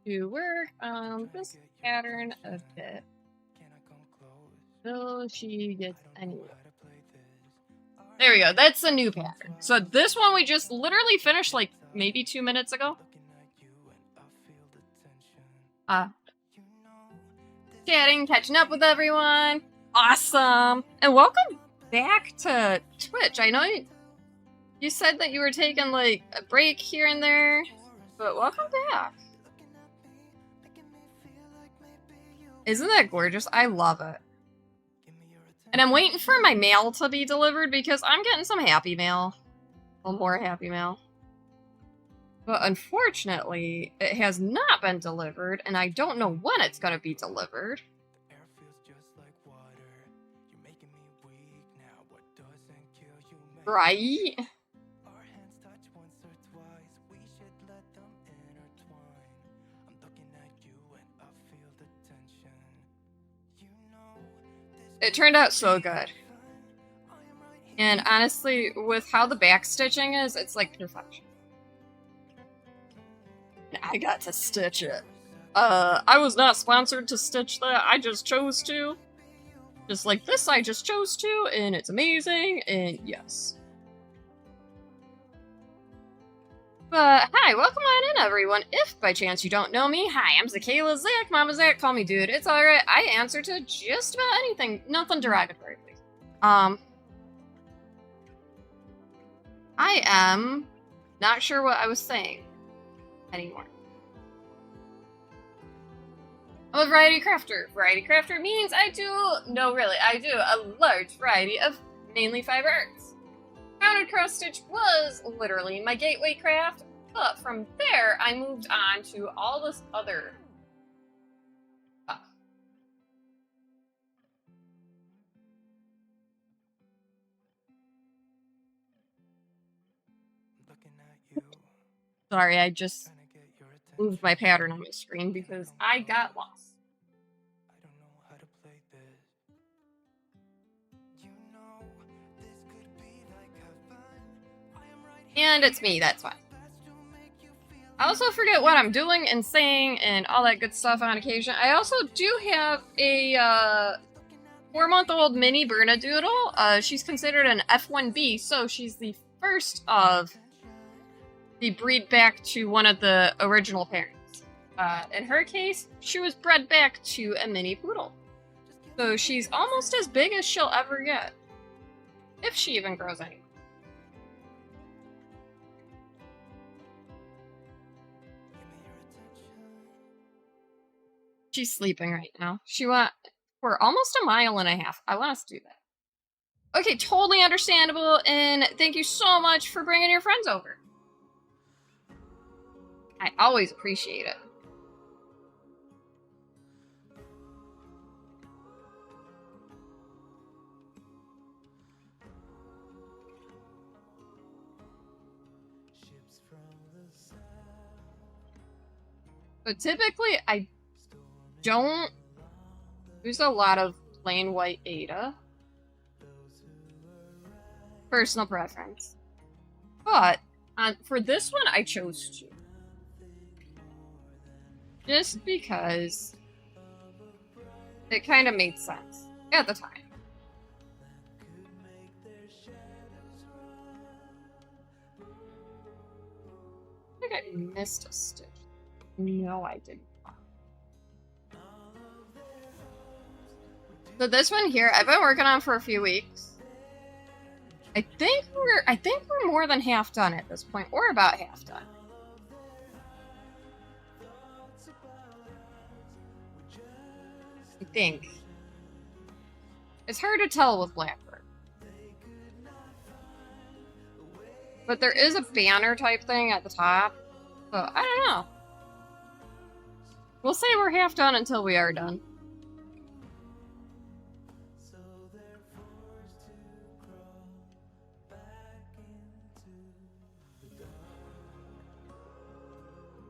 to work on this pattern a bit. So she gets anywhere. There we go. That's a new pattern. So this one we just literally finished like maybe 2 minutes ago. Chatting, catching up with everyone. Awesome. And welcome back to Twitch. I know you said that you were taking like a break here and there, but welcome back. Isn't that gorgeous? I love it. And I'm waiting for my mail to be delivered because I'm getting some happy mail. Well, more happy mail. But unfortunately, it has not been delivered, and I don't know when it's going to be delivered. Right? It turned out so good. And honestly, with how the back stitching is, it's like perfection. And I got to stitch it. I was not sponsored to stitch that, I just chose to. Just like this, I just chose to, and it's amazing, and yes. But hi, welcome on in, everyone. If by chance you don't know me, hi, I'm Zakayla Zach, Mama Zach, call me dude. It's alright, I answer to just about anything, nothing derogatory, please. I am not sure what I was saying anymore. I'm a variety crafter. Variety crafter means I do a large variety of mainly fiber arts. Rounded cross stitch was literally my gateway craft, but from there I moved on to all this other stuff. Sorry, I just moved my pattern on my screen because I got lost. And it's me, that's why. I also forget what I'm doing and saying and all that good stuff on occasion. I also do have a 4-month-old mini Bernedoodle. She's considered an F1B, so she's the first of the breed back to one of the original parents. In her case, she was bred back to a mini poodle. So she's almost as big as she'll ever get. If she even grows anymore. She's sleeping right now. She went for almost a mile and a half. I want us to do that. Okay, totally understandable, and thank you so much for bringing your friends over. I always appreciate it. But typically, I don't use a lot of plain white Ada. Personal preference. But for this one, I chose to. Just because it kind of made sense at the time. I think I missed a stitch. No, I didn't. So this one here, I've been working on for a few weeks. I think we're more than half done at this point, or about half done. I think. It's hard to tell with Blackbird. But there is a banner type thing at the top, so I don't know. We'll say we're half done until we are done.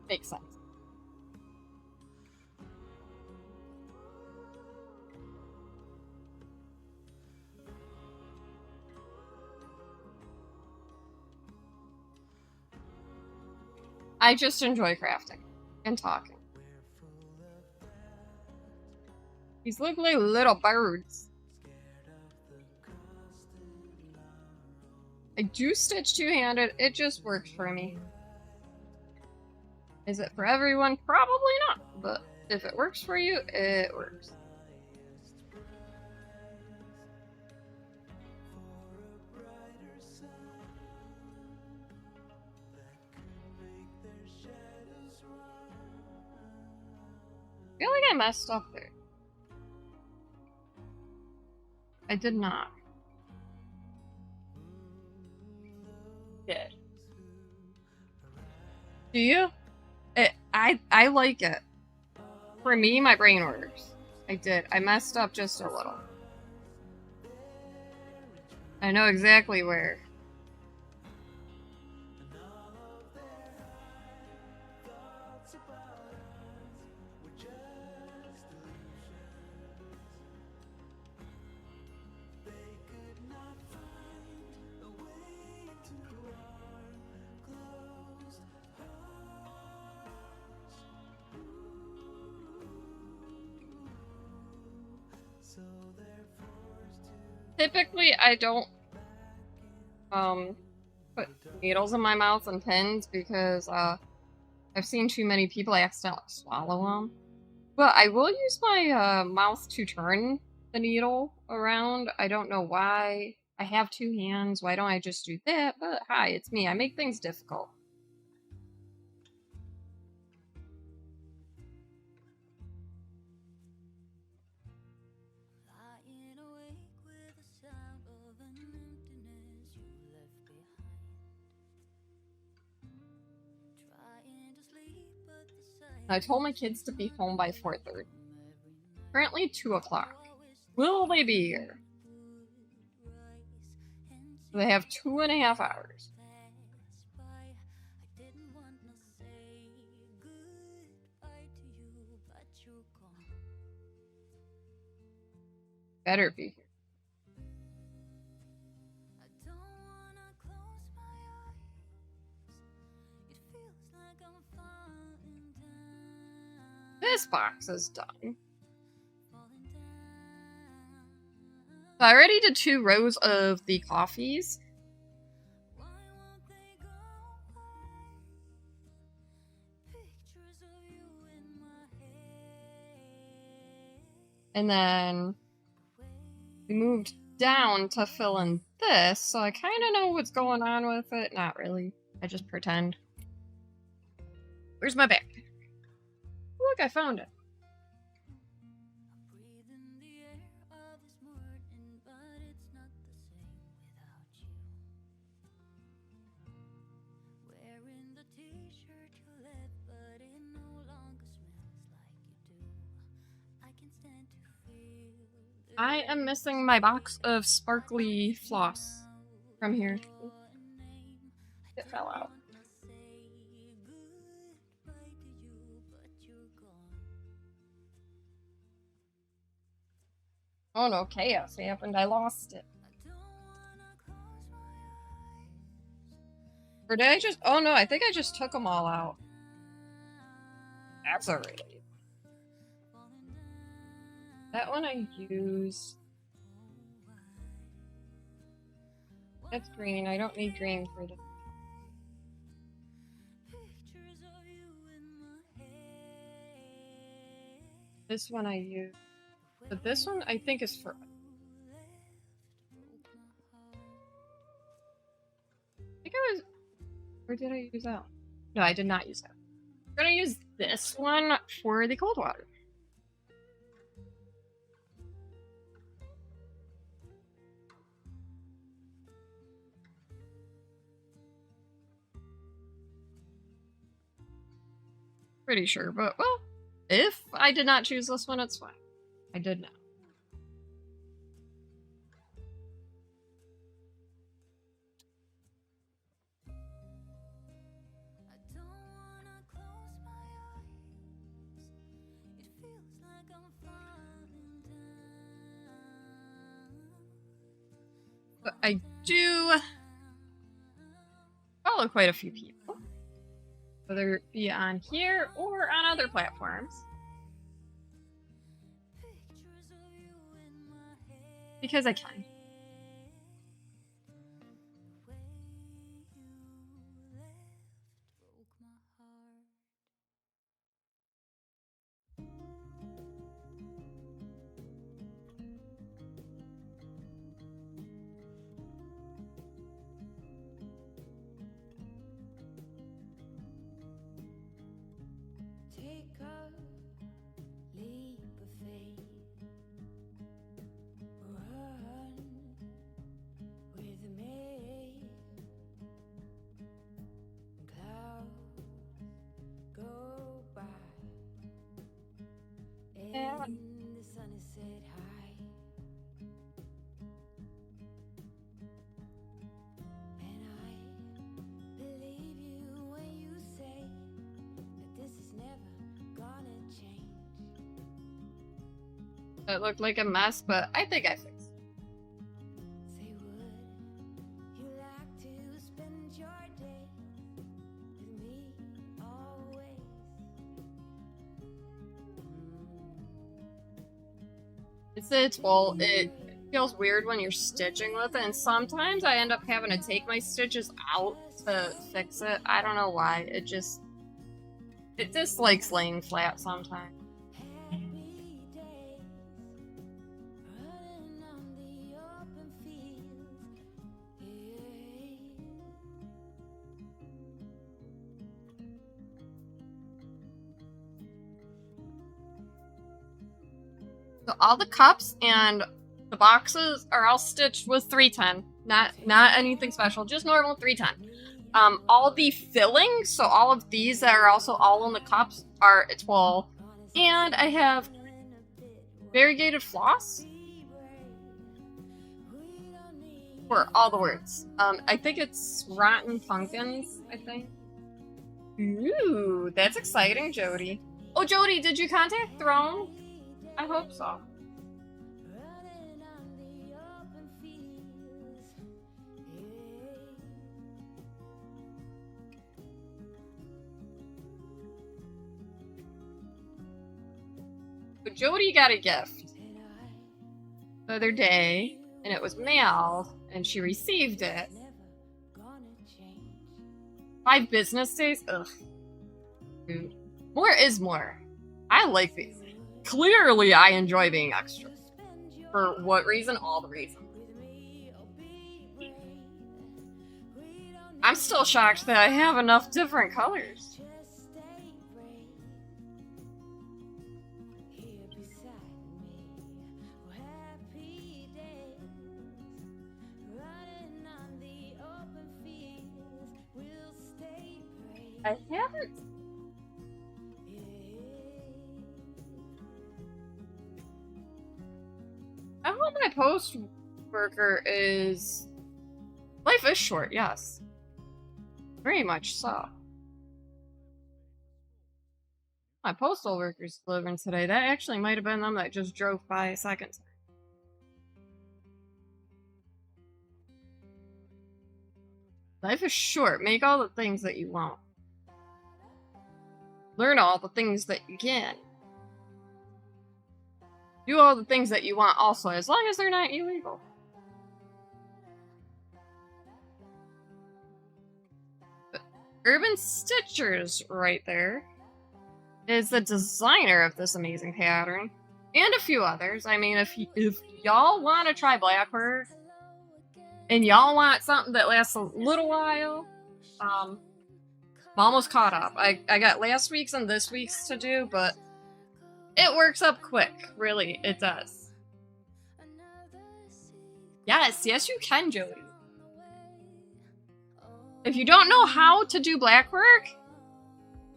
Makes sense. I just enjoy crafting and talking. These look like little birds. I do stitch two-handed. It just works for me. Is it for everyone? Probably not. But if it works for you, it works. I feel like I messed up there. I did not. Did. Do you? I like it. For me, my brain works. I did. I messed up just a little. I know exactly where. Typically, I don't put needles in my mouth and pins because I've seen too many people accidentally swallow them. But I will use my mouth to turn the needle around. I don't know why. I have two hands. Why don't I just do that? But hi, it's me. I make things difficult. I told my kids to be home by 4:30. Currently 2 o'clock. Will they be here? They have 2.5 hours. Better be here. This box is done. So I already did 2 rows of the coffees. And then we moved down to fill in this, so I kind of know what's going on with it. Not really. I just pretend. Where's my backpack? Look, I found it. I am missing my box of sparkly floss from here. It fell out. Oh no, chaos happened. I lost it. Or did I just... Oh no, I think I just took them all out. That's alright. That one I used. That's green. I don't need green for this. This one I use. But this one I think is for... I think I was... Or did I use that? No, I did not use that. I'm gonna use this one for the cold water. Pretty sure, but well, if I did not choose this one, it's fine. I did not. But I do follow quite a few people, whether it be on here or on other platforms. Because I can. Yeah. It looked like a mess, but I think I fixed it. It feels weird when you're stitching with it, and sometimes I end up having to take my stitches out to fix it. I don't know why. It just likes laying flat sometimes. So all the cups and the boxes are all stitched with 310. Not anything special, just normal 310. All the filling, so all of these that are also all in the cups are at 12. And I have variegated floss for all the words. I think it's Rotten Pumpkins, I think. Ooh, that's exciting, Jody. Oh, Jody, did you contact Throne? I hope so. So Jody got a gift the other day, and it was mailed, and she received it. 5 business days? Ugh. Dude. More is more. I like these. Clearly, I enjoy being extra. For what reason? All the reasons. I'm still shocked that I have enough different colors. I haven't. I hope my post worker is. Life is short, yes. Very much so. My postal worker's delivering today. That actually might have been them that just drove by a second time. Life is short. Make all the things that you want. Learn all the things that you can. Do all the things that you want also, as long as they're not illegal. But Urban Stitchers right there is the designer of this amazing pattern. And a few others. I mean, if y'all want to try blackwork, and y'all want something that lasts a little while, I'm almost caught up. I got last week's and this week's to do, but it works up quick. Really, it does. Yes, you can, Jody. If you don't know how to do blackwork,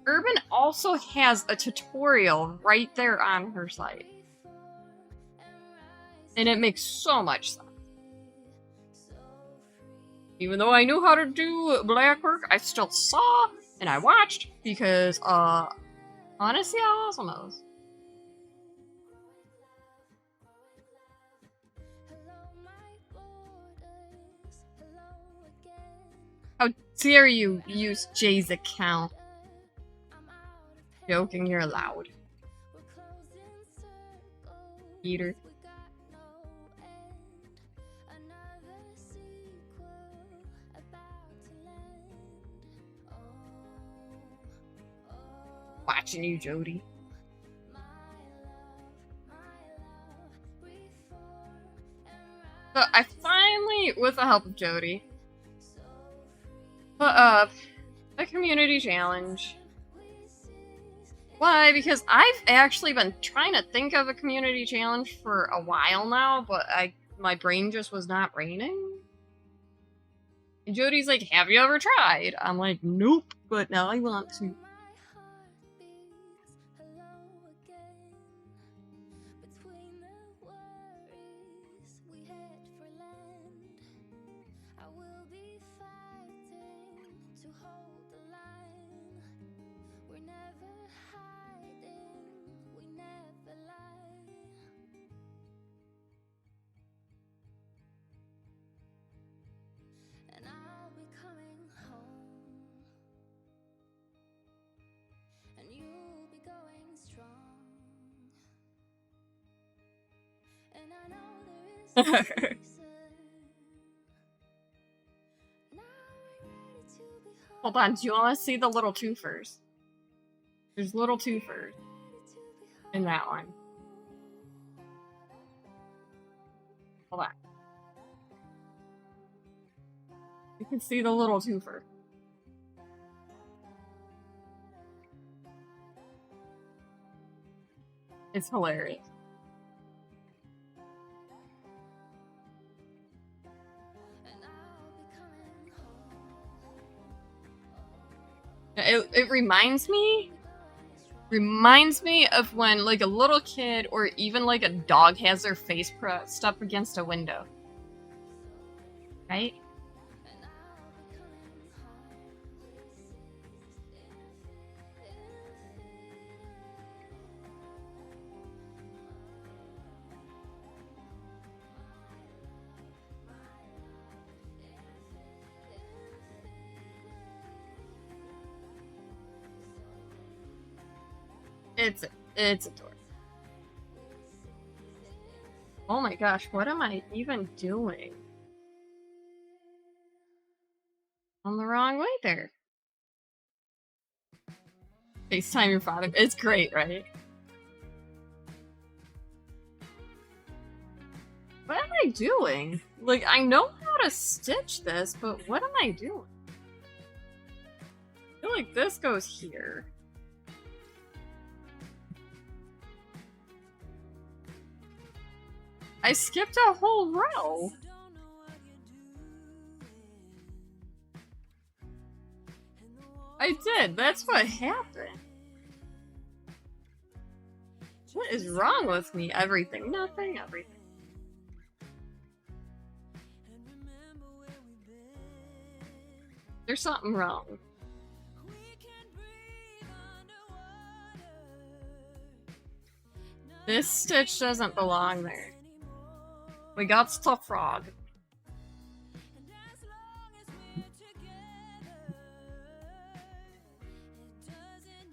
Urban also has a tutorial right there on her site. And it makes so much sense. Even though I knew how to do blackwork, I still saw and I watched because, honestly, how awesome it was. How dare you use Jay's account? Joking, you're allowed. Peter. watching you, Jody. So I finally, with the help of Jody, put up a community challenge. Why? Because I've actually been trying to think of a community challenge for a while now, but my brain just was not raining. And Jody's like, have you ever tried? I'm like, nope, but now I want to. Hold on, do you want to see the little twofers? There's little twofers in that one. Hold on. You can see the little twofer. It's hilarious. It reminds me of when like a little kid or even like a dog has their face pressed up against a window. Right? It's adorable. Oh my gosh, what am I even doing? I'm the wrong way there. FaceTime your father. It's great, right? What am I doing? Like, I know how to stitch this, but what am I doing? I feel like this goes here. I skipped a whole row. I did. That's what happened. What is wrong with me? Everything. Nothing. Everything. There's something wrong. This stitch doesn't belong there. We got the frog.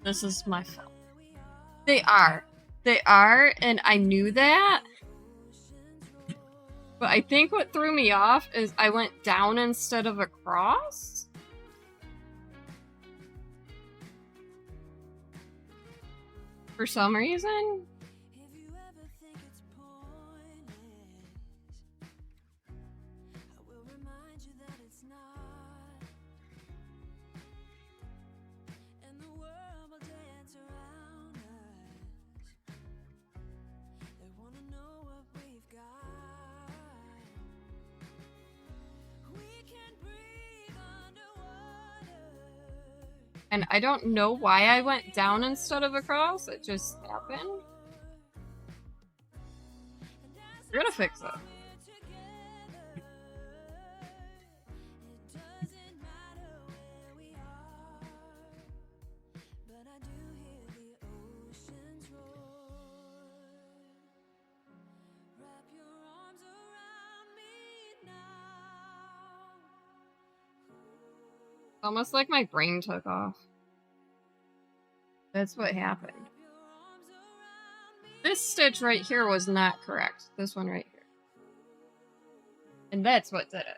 This is my fault. They are, and I knew that. But I think what threw me off is I went down instead of across. For some reason. And I don't know why I went down instead of across. It just happened. We're gonna fix it. Almost like my brain took off. That's what happened. This stitch right here was not correct. This one right here. And that's what did it.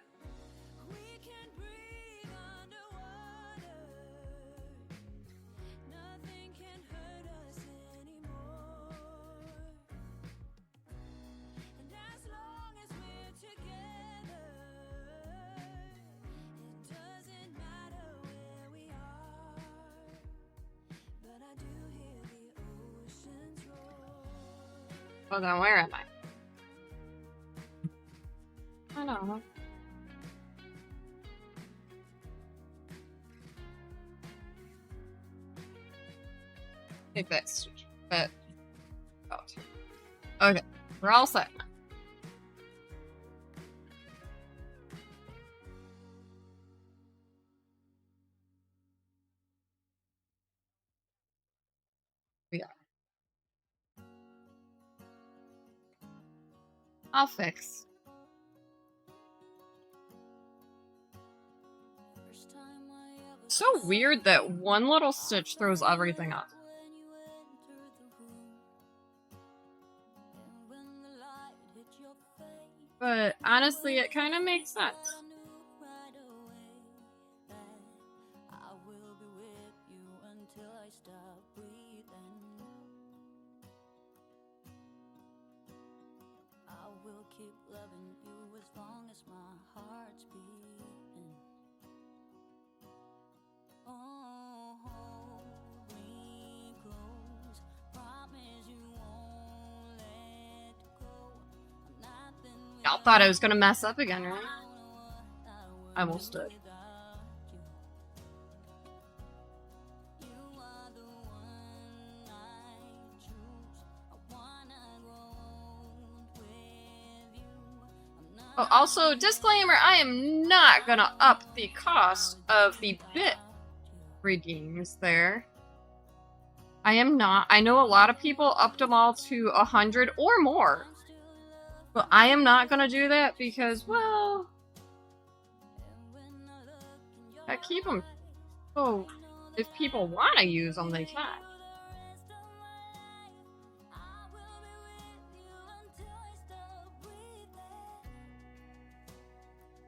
Well, then where am I? I don't know. I think that's that. Okay, we're all set now. We are. I'll fix. So weird that one little stitch throws everything off. But honestly, it kind of makes sense. Keep loving you as long as my heart's beating. Oh, hold me close. Promise you won't let go. Y'all thought I was gonna mess up again, right? I almost did. Oh, also, disclaimer, I am not gonna up the cost of the bit redeems there. I am not. I know a lot of people upped them all to 100 or more. But I am not gonna do that because, well, I keep them. So, if people want to use them, they can.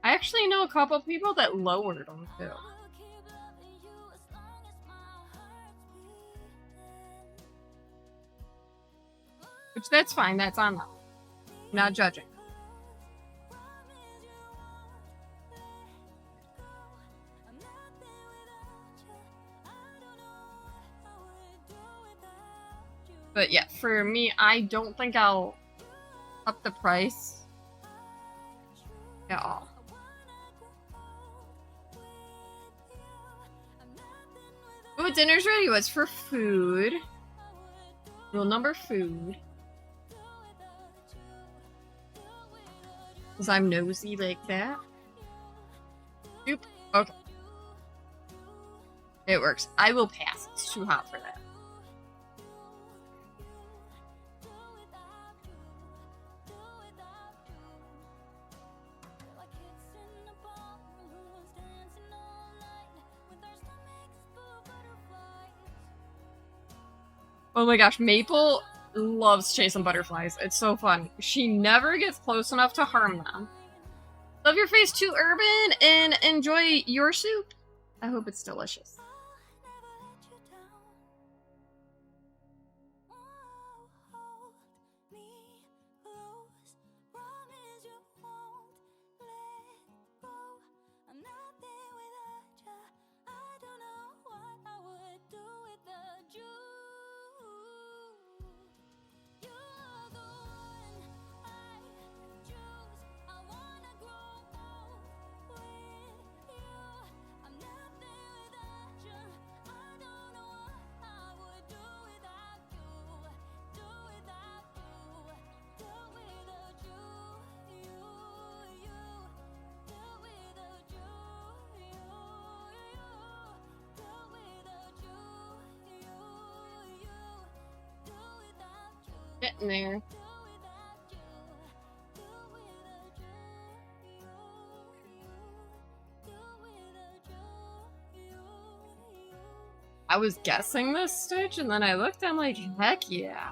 I actually know a couple people that lowered them too. Which, that's fine, that's on them. Not judging. But yeah, for me, I don't think I'll up the price at all. Oh, dinner's ready. What's for food? Rule number food. Because I'm nosy like that. Oop. Okay. It works. I will pass. It's too hot for that. Oh my gosh, Maple loves chasing butterflies. It's so fun. She never gets close enough to harm them. Love your face too, Urban, and enjoy your soup. I hope it's delicious. Getting there. I was guessing this stitch, and then I looked, I'm like, heck yeah.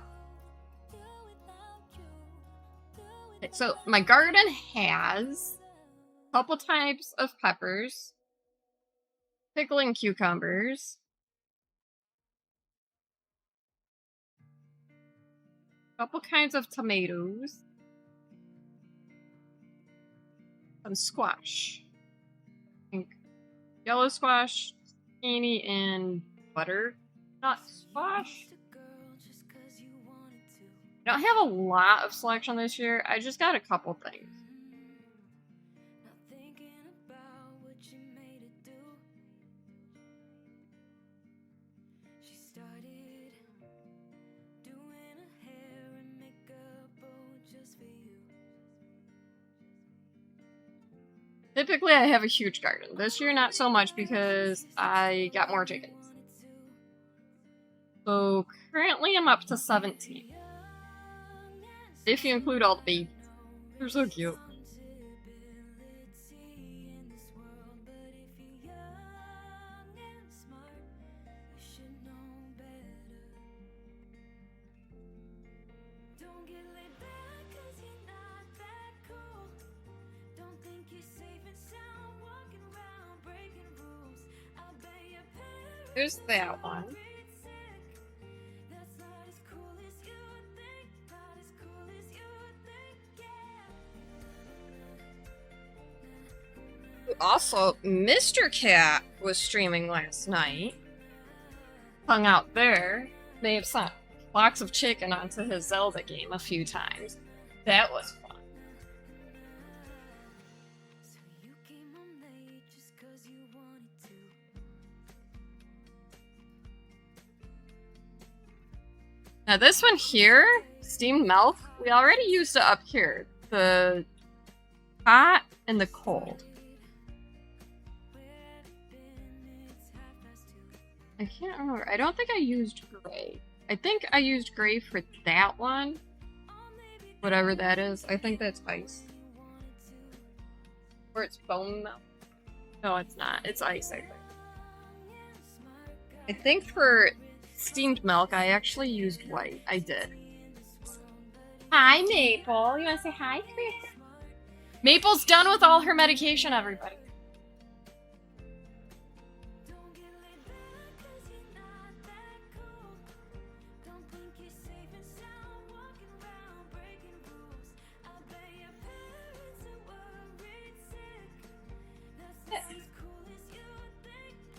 Okay, so my garden has a couple types of peppers, pickling cucumbers, couple kinds of tomatoes, some squash, I think yellow squash, zucchini, and butternut squash. I don't have a lot of selection this year. I just got a couple things. Not thinking about what you made it do. She started doing her hair and makeup, oh, just for you. Typically, I have a huge garden. This year, not so much because I got more chickens. So currently, I'm up to 17. If you include all the babies. They're so cute. There's that one. Also, Mr. Cat was streaming last night. Hung out there. May have sent blocks of chicken onto his Zelda game a few times. That was fun. So you came home late just 'cause you wanted to. Now this one here, steamed milk, we already used it up here. The hot and the cold. I can't remember. I don't think I used gray. I think I used gray for that one. Whatever that is. I think that's ice. Or it's bone milk. No, it's not. It's ice, I think. I think for steamed milk, I actually used white. I did. Hi, Maple. You want to say hi, Chris? Maple's done with all her medication, everybody.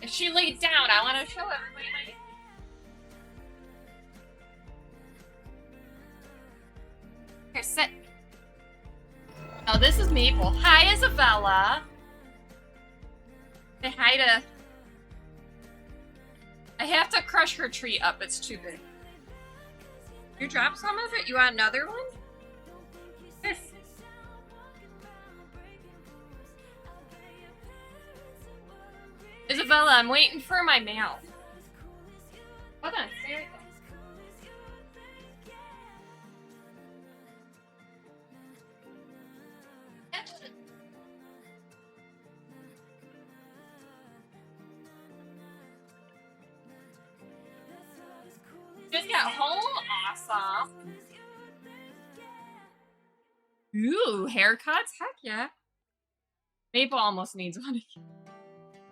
If she laid down, I want to show everybody my... Here, sit. Oh, this is Maple. Hi, Isabella. Say hi to... I have to crush her tree up. It's too big. You dropped some of it? You want another one? Here. Isabella, I'm waiting for my mail. Hold on, stay right there. Just got home? Awesome. Ooh, haircuts? Heck yeah. Maple almost needs one.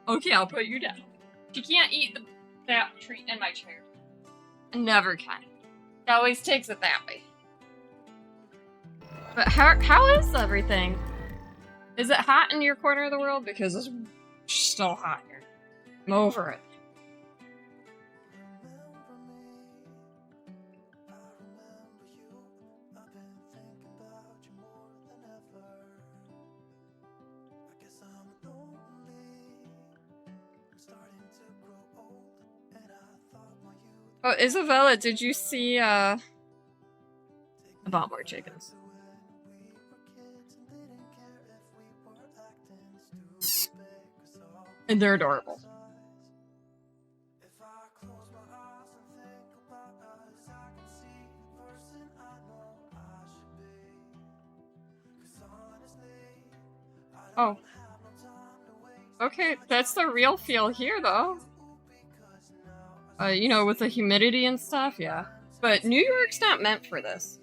Okay, I'll put you down. She can't eat that treat in my chair. Never can. She always takes it that way. But how is everything? Is it hot in your corner of the world? Because it's so hot here. I'm over it. Oh, Isabella, did you see, I bought more chickens. And they're adorable. Oh. Okay, that's the real feel here, though. You know, with the humidity and stuff, yeah. But New York's not meant for this.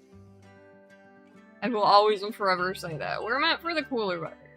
I will always and forever say that. We're meant for the cooler weather.